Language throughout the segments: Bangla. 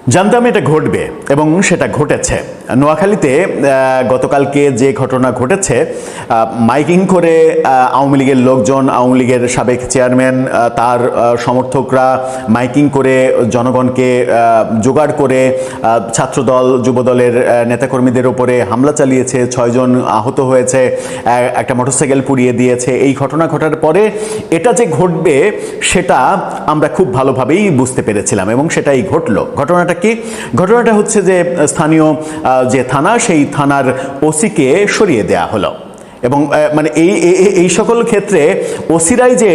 জানতাম এটা ঘটবে এবং সেটা ঘটেছে। নোয়াখালীতে গতকালকে যে ঘটনা ঘটেছে, মাইকিং করে আওয়ামী লীগের লোকজন, আওয়ামী লীগের সাবেক চেয়ারম্যান, তার সমর্থকরা মাইকিং করে জনগণকে জোগাড় করে ছাত্রদল যুবদলের নেতাকর্মীদের উপরে হামলা চালিয়েছে, 6 জন আহত হয়েছে, একটা মোটরসাইকেল পুড়িয়ে দিয়েছে। এই ঘটনা ঘটার পরে এটা যে ঘটবে সেটা আমরা খুব ভালোভাবেই বুঝতে পেরেছিলাম এবং সেটাই ঘটলো। ঘটনাটা কি? ঘটনাটা হচ্ছে যে স্থানীয় যে থানা, সেই থানার ওসিকে সরিয়ে দেয়া হলো এবং মানে এই সকল ক্ষেত্রে ওসিরাই যে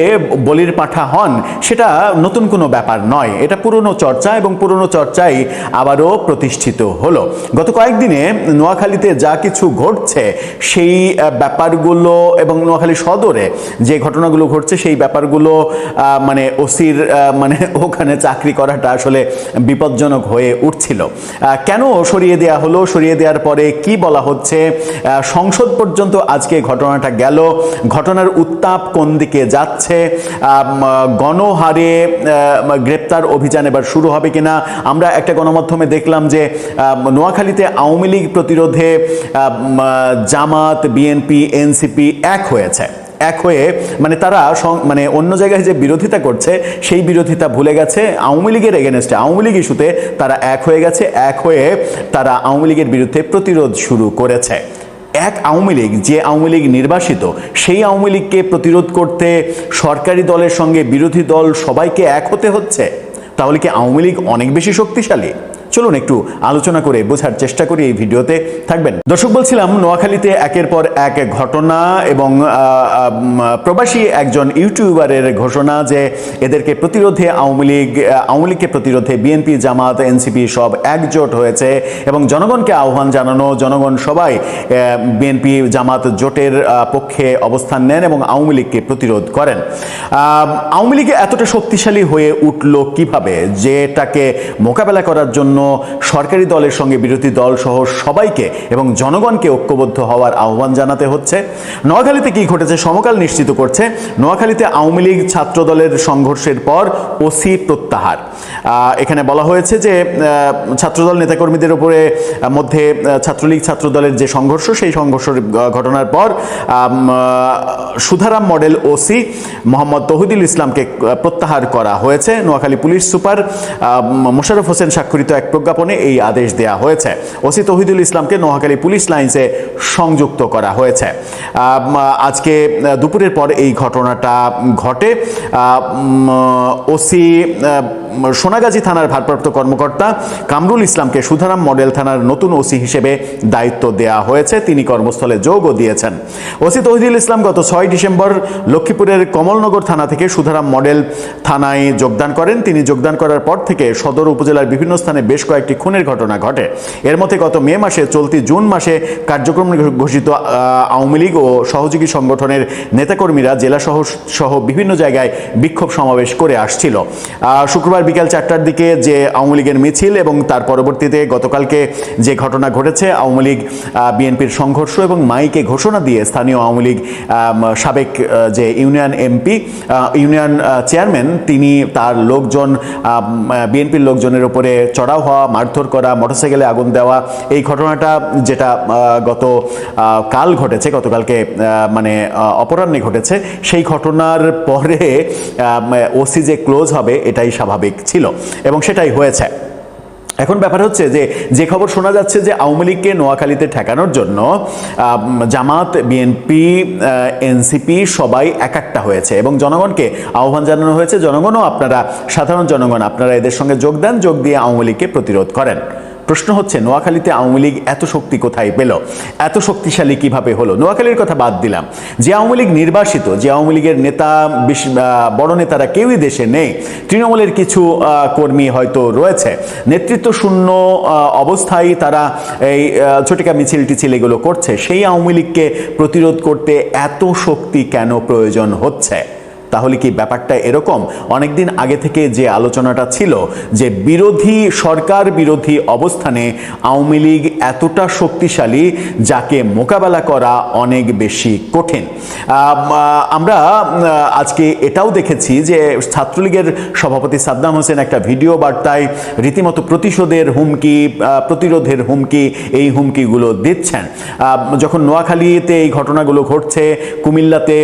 বলির পাঠা হন সেটা নতুন কোনো ব্যাপার নয়। এটা পুরনো চর্চা এবং পুরনো চর্চাই আবারও প্রতিষ্ঠিত হলো। গত কয়েকদিনে নোয়াখালীতে যা কিছু ঘটছে সেই ব্যাপারগুলো এবং নোয়াখালী সদরে যে ঘটনাগুলো ঘটছে সেই ব্যাপারগুলো মানে ওসির মানে ওখানে চাকরি করাটা আসলে বিপজ্জনক হয়ে উঠছিল। কেন সরিয়ে দেয়া হলো, সরিয়ে দেওয়ার পরে কি বলা হচ্ছে, সংসদ পর্যন্ত আজকে ঘটনাটা গেল, ঘটনার উত্তাপ কোন দিকে যাচ্ছে, গণহারে গ্রেপ্তার অভিযান এবার শুরু হবে কিনা। আমরা একটা গণমাধ্যমে দেখলাম যে নোয়াখালীতে আওয়ামী লীগ প্রতিরোধে জামাত, বিএনপি, এনসিপি এক হয়ে মানে তারা মানে অন্য জায়গায় যে বিরোধিতা করছে সেই বিরোধিতা ভুলে গেছে, আওয়ামী লীগের এগেনস্টে, আওয়ামী লীগ ইস্যুতে তারা এক হয়ে গেছে। এক হয়ে তারা আওয়ামী লীগের বিরুদ্ধে প্রতিরোধ শুরু করেছে। এক আওয়ামী লীগ, যে আওয়ামী লীগ নির্বাসিত, সেই আওয়ামী লীগকে প্রতিরোধ করতে সরকারি দলের সঙ্গে বিরোধী দল সবাইকে এক হতে হচ্ছে। তাহলে কি আওয়ামী লীগ অনেক বেশি শক্তিশালী? চলুন একটু আলোচনা করে বোঝার চেষ্টা করি, এই ভিডিওতে থাকবেন। দর্শক, বলছিলাম নোয়াখালীতে একের পর এক ঘটনা এবং প্রবাসী একজন ইউটিউবারের ঘোষণা যে এদেরকে প্রতিরোধে আওয়ামী লীগকে প্রতিরোধে বিএনপি, জামাত, এনসিপি সব একজোট হয়েছে এবং জনগণকে আহ্বান জানানো, জনগণ সবাই বিএনপি জামাত জোটের পক্ষে অবস্থান নেন এবং আওয়ামী লীগকে প্রতিরোধ করেন। আওয়ামী লীগ এতটা শক্তিশালী হয়ে উঠল কিভাবে, যেটাকে মোকাবেলা করার জন্য সরকারি দলের সঙ্গে বিরোধী দল সহ সবাইকে এবং জনগণকে ঐক্যবদ্ধ হওয়ার আহ্বান জানাতে হচ্ছে। নোয়াখালীতে কি ঘটেছে সমকাল নিশ্চিত করছে। নোয়াখালীতে আওয়ামী লীগ ছাত্র দলের সংঘর্ষের পর ওসি প্রত্যাহার। এখানে বলা হয়েছে যে ছাত্রদল নেতাকর্মীদের উপরে মধ্যে ছাত্রলীগ ছাত্রদলের যে সংঘর্ষ, সেই সংঘর্ষের ঘটনার পর সুধারাম মডেল ওসি মোহাম্মদ তৌহিদুল ইসলামকে প্রত্যাহার করা হয়েছে। নোয়াখালী পুলিশ সুপার মোশাররফ হোসেন স্বাক্ষরিত এক প্রজ্ঞাপনে এই আদেশ দেওয়া হয়েছে। ওসি তৌহিদুল ইসলামকে নোয়াখালী পুলিশ লাইন্সে সংযুক্ত করা হয়েছে। আজকে দুপুরের পর এই ঘটনাটা ঘটে। ওসি সোনাগাজী থানার ভারপ্রাপ্ত কর্মকর্তা কামরুল ইসলামকে সুধারাম মডেল থানার নতুন ওসি হিসেবে দায়িত্ব দেওয়া হয়েছে। তিনি কর্মস্থলে যোগও দিয়েছেন। ওসি তৌহিদুল ইসলাম গত 6 ডিসেম্বর লক্ষ্মীপুরের কমলনগর থানা থেকে সুধারাম মডেল থানায় যোগদান করেন। তিনি যোগদান করার পর থেকে সদর উপজেলার বিভিন্ন স্থানে বেশ কয়েকটি খুনের ঘটনা ঘটে। এর মধ্যে গত মে মাসে, চলতি জুন মাসে কার্যক্রম ঘোষিত আওয়ামী লীগ ও সহযোগী সংগঠনের নেতাকর্মীরা জেলা সহ বিভিন্ন জায়গায় বিক্ষোভ সমাবেশ করে আসছিল। শুক্রবার বিকাল 4টার দিকে যে আওয়ামী লীগের মিছিল এবং তার পরবর্তীতে গতকালকে যে ঘটনা ঘটেছে, আওয়ামী লীগ বিএনপির সংঘর্ষ এবং মাইকে ঘোষণা দিয়ে স্থানীয় আওয়ামী লীগ সাবেক যে ইউনিয়ন এমপি, ইউনিয়ন চেয়ারম্যান, তিনি তার লোকজন, বিএনপির লোকজনের উপরে চড়াও হওয়া, মারধর করা, মোটরসাইকেলে আগুন দেওয়া, এই ঘটনাটা যেটা কাল ঘটেছে, গতকালকে মানে অপরাহ্নে ঘটেছে, সেই ঘটনার পরে ওসি যে ক্লোজ হবে এটাই স্বাভাবিক ছিল এবং সেটাই হয়েছে। এখন ব্যাপার হচ্ছে যে খবর শোনা যাচ্ছে যে আওয়ামী লীগকে নোয়াখালীতে ঠেকানোর জন্য জামাত, বিএনপি, এনসিপি সবাই একাট্টা হয়েছে এবং জনগণকে আহ্বান জানানো হয়েছে, জনগণও আপনারা, সাধারণ জনগণ আপনারা এদের সঙ্গে যোগ দেন, যোগ দিয়ে আওয়ামী লীগকে প্রতিরোধ করেন। প্রশ্ন হচ্ছে, নোয়াখালীতে আওয়ামী লীগ এত শক্তি কোথায় পেল, এত শক্তিশালী কিভাবে হলো? নোয়াখালীর কথা বাদ দিলাম, যে আওয়ামী লীগ নির্বাসিত, যে আওয়ামী লীগের নেতা, বড় নেতারা কেউই দেশে নেই, তৃণমূলের কিছু কর্মী হয়তো রয়েছে, নেতৃত্ব শূন্য অবস্থায় তারা এই ছোটিকা মিছিল টিছিল এগুলো করছে, সেই আওয়ামী লীগকে প্রতিরোধ করতে এত শক্তি কেন প্রয়োজন হচ্ছে? তাহলে কি ব্যাপারটা এরকম? অনেকদিন আগে থেকে যে আলোচনাটা ছিল যে বিরোধী সরকার বিরোধী অবস্থানে আওয়ামী লীগ এতটা শক্তিশালী যাকে মোকাবেলা করা অনেক বেশি কঠিন। আমরা আজকে এটাও দেখেছি যে ছাত্রলীগের সভাপতি সাদ্দাম হোসেন একটা ভিডিও বার্তায় রীতিমতো প্রতিশোধের হুমকি, প্রতিরোধের হুমকি, এই হুমকিগুলো দিচ্ছেন। যখন নোয়াখালীতে এই ঘটনাগুলো ঘটছে, কুমিল্লাতে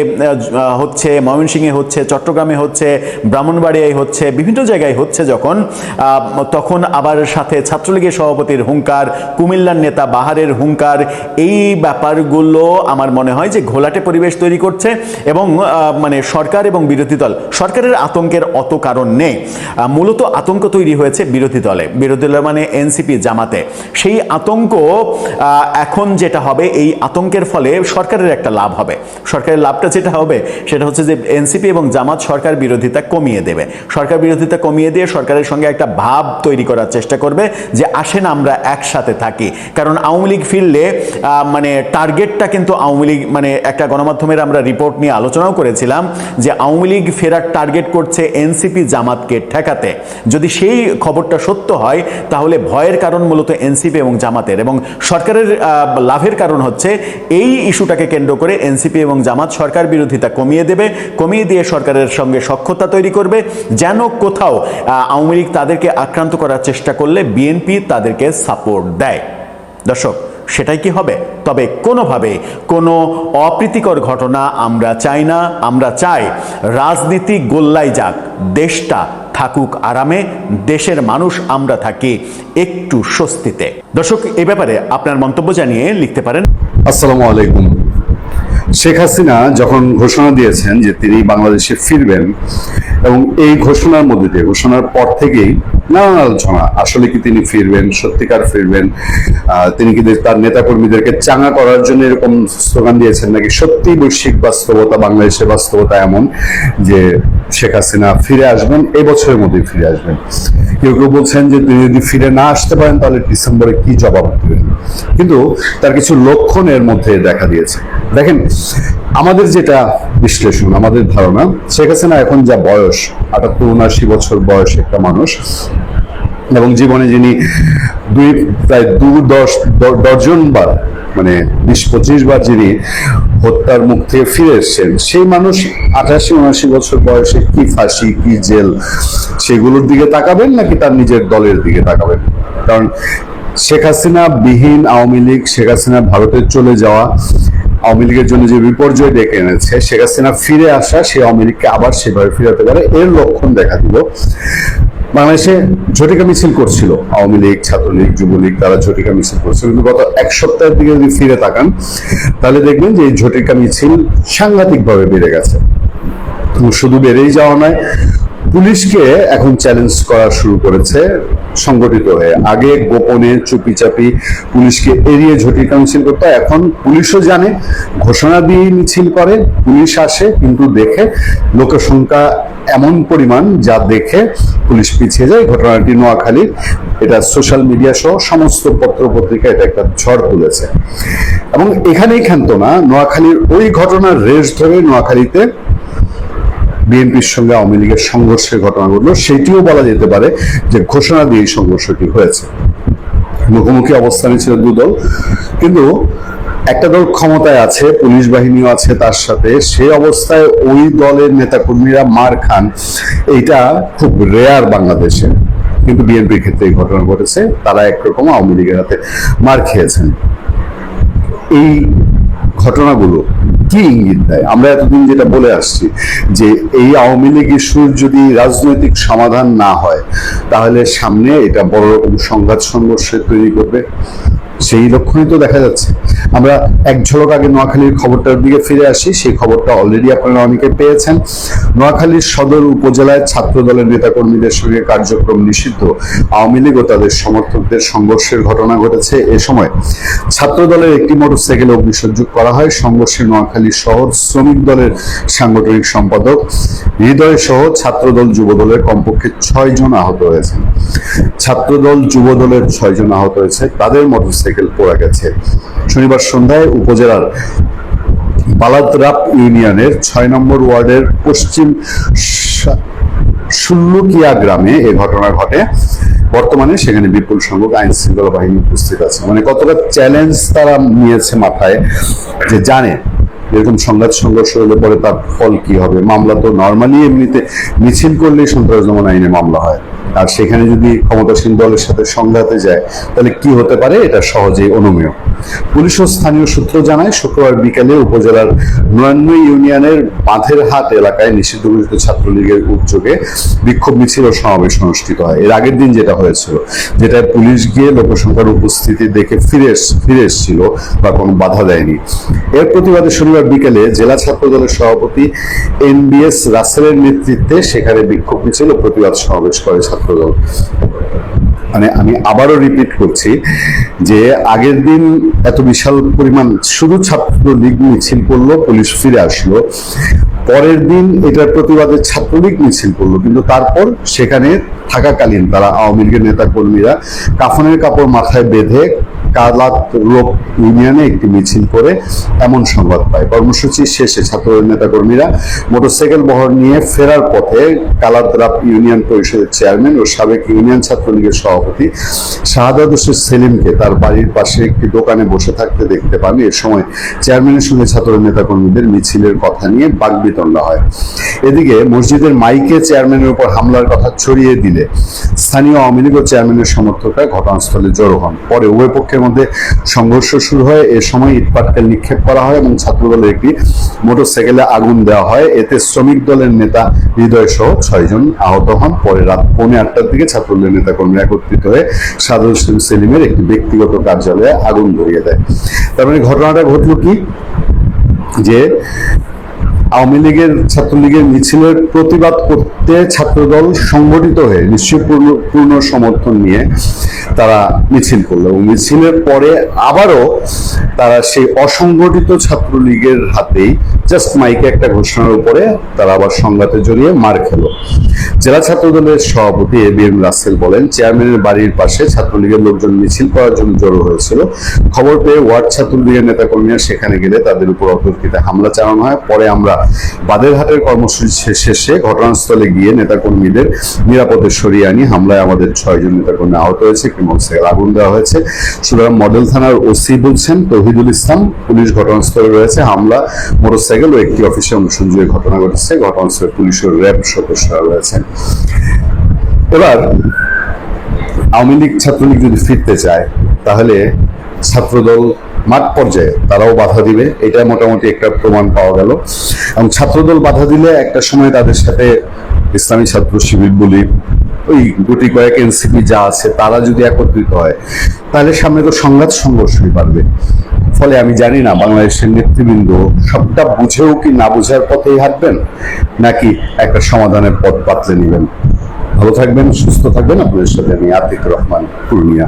হচ্ছে, ময়মনসিংহে হচ্ছে, চট্টগ্রামে হচ্ছে, ব্রাহ্মণবাড়িয়ায় হচ্ছে, বিভিন্ন জায়গায় হচ্ছে, তখন আবার সাথে ছাত্রলীগের সভাপতির হুঙ্কার, কুমিল্লার নেতা বাহারের হুঙ্কার, এই ব্যাপারগুলো আমার মনে হয় যে ঘোলাটে পরিবেশ তৈরি করছে। এবং মানে সরকার এবং বিরোধী দল, সরকারের আতঙ্কের অত কারণ নেই, মূলত আতঙ্ক তৈরি হয়েছে বিরোধী দলে, বিরোধী দল মানে এনসিপি জামাতে। সেই আতঙ্ক এখন যেটা হবে, এই আতঙ্কের ফলে সরকারের একটা লাভ হবে। সরকারের লাভটা যেটা হবে সেটা হচ্ছে যে এনসিপি এবং জামাত সরকার বিরোধিতা কমিয়ে দেবে, সরকার বিরোধিতা কমিয়ে দিয়ে সরকারের সঙ্গে একটা ভাব তৈরি করার চেষ্টা করবে যে আসেন আমরা একসাথে থাকি। কারণ আওয়ামী লীগ ফিরলে মানে টার্গেটটা কিন্তু আওয়ামী লীগ, মানে একটা গণমাধ্যমের আমরা রিপোর্ট নিয়ে আলোচনাও করেছিলাম যে আওয়ামী লীগ ফেরার টার্গেট করছে এনসিপি জামাতকে ঠেকাতে। যদি সেই খবরটা সত্য হয় তাহলে ভয়ের কারণ মূলত এনসিপি এবং জামাতের, এবং সরকারের লাভের কারণ হচ্ছে এই ইস্যুটাকে কেন্দ্র করে এনসিপি এবং জামাত সরকার বিরোধিতা কমিয়ে দেবে, কমিয়ে দিয়ে সরকারের সঙ্গে সখ্যতা তৈরি করবে, যেন কোথাও আওয়ামী লীগ তাদেরকে আক্রান্ত করার চেষ্টা করলে বিএনপি তাদেরকে সাপোর্ট দেয়। দর্শক, সেটাই কি হবে? তবে কোনোভাবে কোনো অপ্রীতিকর ঘটনা আমরা চাই না। আমরা চাই রাজনীতি গোল্লাই যাক, দেশটা থাকুক আরামে, দেশের মানুষ আমরা থাকি একটু স্বস্তিতে। দর্শক, এ ব্যাপারে আপনার মন্তব্য জানিয়ে লিখতে পারেন। আসসালামু আলাইকুম। শেখ হাসিনা যখন ঘোষণা দিয়েছেন যে তিনি বাংলাদেশে ফিরবেন, এবং এই ঘোষণার মধ্যে দিয়ে, ঘোষণার পর থেকেই নানান আলোচনা, আসলে কি তিনি ফিরবেন, সত্যিকার ফিরবেন, তিনি কি তার নেতাকর্মীদেরকে চাঙা করার জন্য এরকম স্লোগান দিয়েছেন, নাকি সত্যি বৈশ্বিক বাস্তবতা, বাংলাদেশের বাস্তবতা এমন যে শেখ হাসিনা ফিরে আসবেন, এই বছরের মধ্যেই ফিরে আসবেন। কেউ কেউ বলছেন যে তিনি যদি ফিরে না আসতে পারেন তাহলে ডিসেম্বরে কি জবাব দেবেন। কিন্তু তার কিছু লক্ষণ এর মধ্যে দেখা দিয়েছে। দেখেন, আমাদের যেটা বিশ্লেষণ, আমাদের ধারণা, শেখ হাসিনা এখন যা বয়স, ৭৮-৭৯ বছর বয়স একটা মানুষ, এবং জীবনে যিনি প্রায় ডজন বার, মানে ২০-২৫ বার যিনি হত্যার মুখ থেকে ফিরে এসছেন, সেই মানুষ ৮৮-৭৯ বছর বয়সে কি ফাঁসি, কি জেল, সেগুলোর দিকে তাকাবেন নাকি তার নিজের দলের দিকে তাকাবেন? কারণ শেখ হাসিনা বিহীন আওয়ামী লীগ, শেখ হাসিনা ভারতে চলে যাওয়া, আওয়ামী লীগের জন্য যে বিপর্যয় ডেকে এনেছে, শেখ হাসিনা ফিরে আসা সেই আওয়ামী লীগকে আবার সেভাবে ফিরাতে পারে, এর লক্ষণ দেখা দিল। বাংলাদেশে ঝটিকা মিছিল করছিল আওয়ামী লীগ, ছাত্রলীগ, যুবলীগ, তারা ঝটিকা মিছিল করছিল, কিন্তু গত এক সপ্তাহের দিকে যদি ফিরে তাকান তাহলে দেখবেন যে এই ঝটিকা মিছিল সাংঘাতিকভাবে বেড়ে গেছে। শুধু বেড়েই যাওয়া নয়, পুলিশকে এখন চ্যালেঞ্জ করা শুরু করেছে সংগঠিত হয়ে। আগে গোপনে চুপি চাপি পুলিশকে এড়িয়ে ঝটিকা মিছিল করতে, এখন পুলিশও জানে, ঘোষণা দিয়ে মিছিল করে, পুলিশ আসে, কিন্তু দেখে লোকের সংখ্যা এমন পরিমাণ যা দেখে পুলিশ পিছিয়ে যায়। ঘটনাটি নোয়াখালী, এটা সোশ্যাল মিডিয়া সহ সমস্ত পত্র পত্রিকা এটা একটা ঝড় তুলেছে। এবং এখানেই ক্ষান্ত না, নোয়াখালীর ওই ঘটনার রেশ ধরে নোয়াখালীতে বিএনপির সঙ্গে আওয়ামী লীগের সংঘর্ষের ঘটনা ঘটলো, সেটিও বলা যেতে পারে যে ঘোষণা দিয়ে সংঘর্ষটি হয়েছে। মুখোমুখি অবস্থানে ছিল দুদল, কিন্তু একটা দল ক্ষমতায় আছে, পুলিশ বাহিনীও আছে তার সাথে, সেই অবস্থায় ওই দলের নেতাকর্মীরা মার খান, এইটা খুব রেয়ার বাংলাদেশে। কিন্তু বিএনপির ক্ষেত্রে এই ঘটনা ঘটেছে, তারা একরকম আওয়ামী লীগের হাতে মার খেয়েছেন। এই ঘটনাগুলো কি ইঙ্গিত দেয়? আমরা এতদিন যেটা বলে আসছি যে এই আওয়ামী লীগ ইস্যুর যদি রাজনৈতিক সমাধান না হয় তাহলে সামনে এটা বড় রকম সংঘাত সংঘর্ষের তৈরি করবে, সেই লক্ষণই তো দেখা যাচ্ছে। আমরা এক ঝলক আগে নোয়াখালীর খবরটার দিকে ফিরে আসি, সেই খবরটা অলরেডি আপনারা অনেকে পেয়েছেন। নোয়াখালীর সদর উপজেলায় ছাত্র দলের নেতাকর্মীদের সঙ্গে কার্যক্রম নিষিদ্ধ আওয়ামী লীগ ও তাদের সমর্থকদের সংঘর্ষের ঘটনা ঘটেছে। এ সময় ছাত্র দলের একটি মোটরসাইকেলে অগ্নিসংযোগ করা হয়। সংঘর্ষে নোয়াখালী শহর শ্রমিক দলের সাংগঠনিক সম্পাদক হৃদয় সহ ছাত্রদল যুবদলের কমপক্ষে ৬ জন আহত হয়েছেন। ছাত্রদল যুবদলের ৬ জন আহত হয়েছে, তাদের মোটরসাইকেল পোড়া গেছে। শনিবার সন্ধ্যায় উপজেলার বালাদ্রাপ ইউনিয়নের 6 নম্বর ওয়ার্ডের পশ্চিম সুল্লুকিয়া গ্রামে এই ঘটনা ঘটে। বর্তমানে সেখানে বিপুল সংখ্যক আইন শৃঙ্খলা বাহিনী উপস্থিত আছে। মানে কতটা চ্যালেঞ্জ তারা নিয়েছে মাথায়, যে জানে এরকম সংঘাত সংঘর্ষ হলে পরে তার ফল কি হবে। মামলা তো নর্মালি এমনিতে মিছিল করলেই সন্ত্রাস দমন আইনে মামলা হয়, আর সেখানে যদি ক্ষমতাসীন দলের সাথে সংঘাতে যায় তাহলে কি হতে পারে, এটা সহজেই অনুমেয়। পুলিশ ও স্থানীয় সূত্র জানায়, শুক্রবার বিকালে উপজেলার ৯৯ ইউনিয়নের বাঁধেরহাট এলাকায় নিষিদ্ধ ঘোষিত ছাত্রলীগের উদ্যোগে বিক্ষোভ মিছিল ও সমাবেশ অনুষ্ঠিত হয়। এর আগের দিন যেটা হয়েছিল, যেটায় পুলিশ গিয়ে লোকসংখ্যার উপস্থিতি দেখে ফিরে এসেছিল বা কোনো বাধা দেয়নি। এর প্রতিবাদে শনিবার বিকেলে জেলা ছাত্র দলের সভাপতি NBS রাসেলের নেতৃত্বে সেখানে বিক্ষোভ মিছিল ও প্রতিবাদ সমাবেশ করে ছাত্রদল। মানে আমি আবারও রিপিট করছি যে আগের দিন এত বিশাল পরিমাণ শুধু ছাত্রলীগ মিছিল করলো, পুলিশ ফিরে আসলো। পরের দিন এটার প্রতিবাদে ছাত্রলীগ মিছিল করলো, কিন্তু তারপর সেখানে থাকাকালীন তারা আওয়ামী লীগের নেতা কর্মীরা কাফনের কাপড় মাথায় বেঁধে কালাত রোপ ইউনিয়নে একটি মিছিল করে এমন সংবাদ পায়। কর্মসূচি শেষে ছাত্র নেতা কর্মীরা মোটরসাইকেল বহর নিয়ে ফেরার পথে কালাদ্রাপ ইউনিয়ন পরিষদের চেয়ারম্যান ও সাবেক ইউনিয়ন ছাত্রলীগের সভাপতি শাহাদাত হোসেন সেলিমকে তার বাড়ির পাশে একটি দোকানে বসে থাকতে দেখতে পান। এ সময় চেয়ারম্যানের সঙ্গে ছাত্র নেতা কর্মীদের মিছিলের কথা নিয়ে বাকবিতণ্ডা হয়। এদিকে মসজিদের মাইকে চেয়ারম্যানের উপর হামলার কথা ছড়িয়ে দিলে স্থানীয় আওয়ামী লীগ ও চেয়ারম্যানের সমর্থকরা ঘটনাস্থলে জড়ো হন। পরে উভয় পক্ষের মধ্যে সংঘর্ষ শুরু হয়। এ সময় ইটপাটকেল নিক্ষেপ করা হয় এবং ছাত্রদলের একটি মোটরসাইকেলে আগুন দেওয়া হয়। এতে শ্রমিক দলের নেতা হৃদয় সহ 6 জন আহত হন। পরে রাত 8:45টার দিকে ছাত্রদলের নেতা কর্মীরা একত্রিত হয়ে শাহাদাত হোসেন সেলিমের একটি ব্যক্তিগত কার্যালয়ে আগুন ধরিয়ে দেয়। তার মানে ঘটনাটা ঘটলো কি, যে আওয়ামী লীগের ছাত্রলীগের মিছিলের প্রতিবাদ করতে ছাত্রদল সংগঠিত হয়ে নিশ্চয়ই পূর্ণ সমর্থন নিয়ে তারা মিছিল করলো, এবং মিছিলের পরে আবারও তারা সেই অসংগঠিত ছাত্রলীগের হাতেই জাস্ট মাইকে একটা ঘোষণার উপরে তারা আবার সংঘাতে জড়িয়ে মার খেলো। জেলা ছাত্রদলের সভাপতি ABM রাসেল বলেন, চেয়ারম্যানের বাড়ির পাশে ছাত্রলীগের লোকজন মিছিল করার জন্য জড়ো হয়েছিল। খবর পেয়ে ওয়ার্ড ছাত্রলীগের নেতাকর্মীরা সেখানে গেলে তাদের উপর অতর্কিতে হামলা চালানো হয়। পরে আমরা বাদেরহাটের কর্মসূচি শেষে ঘটনাস্থলে গিয়ে নেতাকর্মীদের নিরাপদে সরিয়ে আনি। হামলায় আমাদের 6 জন নেতাকর্মী আহত হয়েছে, একটি মোটরসাইকেল আগুন দেওয়া হয়েছে। সুতরাং মডেল থানার ওসি বলছেন তৌহিদুল ইসলাম পুলিশ ঘটনাস্থলে রয়েছে। হামলা, মোটরসাইকেল ও একটি অফিসে অনুসন্ধানের ঘটনা ঘটেছে। ঘটনাস্থলে পুলিশ ও র্যাব সদস্যরা রয়েছেন। এবার আওয়ামী লীগ ছাত্রলীগ যদি ফিরতে চায় তাহলে ছাত্রদল মাঠ পর্যায়ে তারাও বাধা দিবে, এটা মোটামুটি একটা প্রমাণ পাওয়া গেল। এবং ছাত্রদল বাধা দিলে একটা সময় তাদের সাথে ইসলামী ছাত্র শিবির বলি ওই গুটি কয়েক NCP যা আছে তারা যদি একত্রিত হয় তাহলে সামনে তো সংঘর্ষই বাড়বে। ফলে আমি জানি না বাংলাদেশের নেতৃবৃন্দ সবটা বুঝেও কি না বুঝার পথেই হাঁটবেন, নাকি একটা সমাধানের পথ বাতলে নেবেন। ভালো থাকবেন, সুস্থ থাকবেন। আপনাদের সাথে আমি আতিক রহমান, পূর্ণিয়া।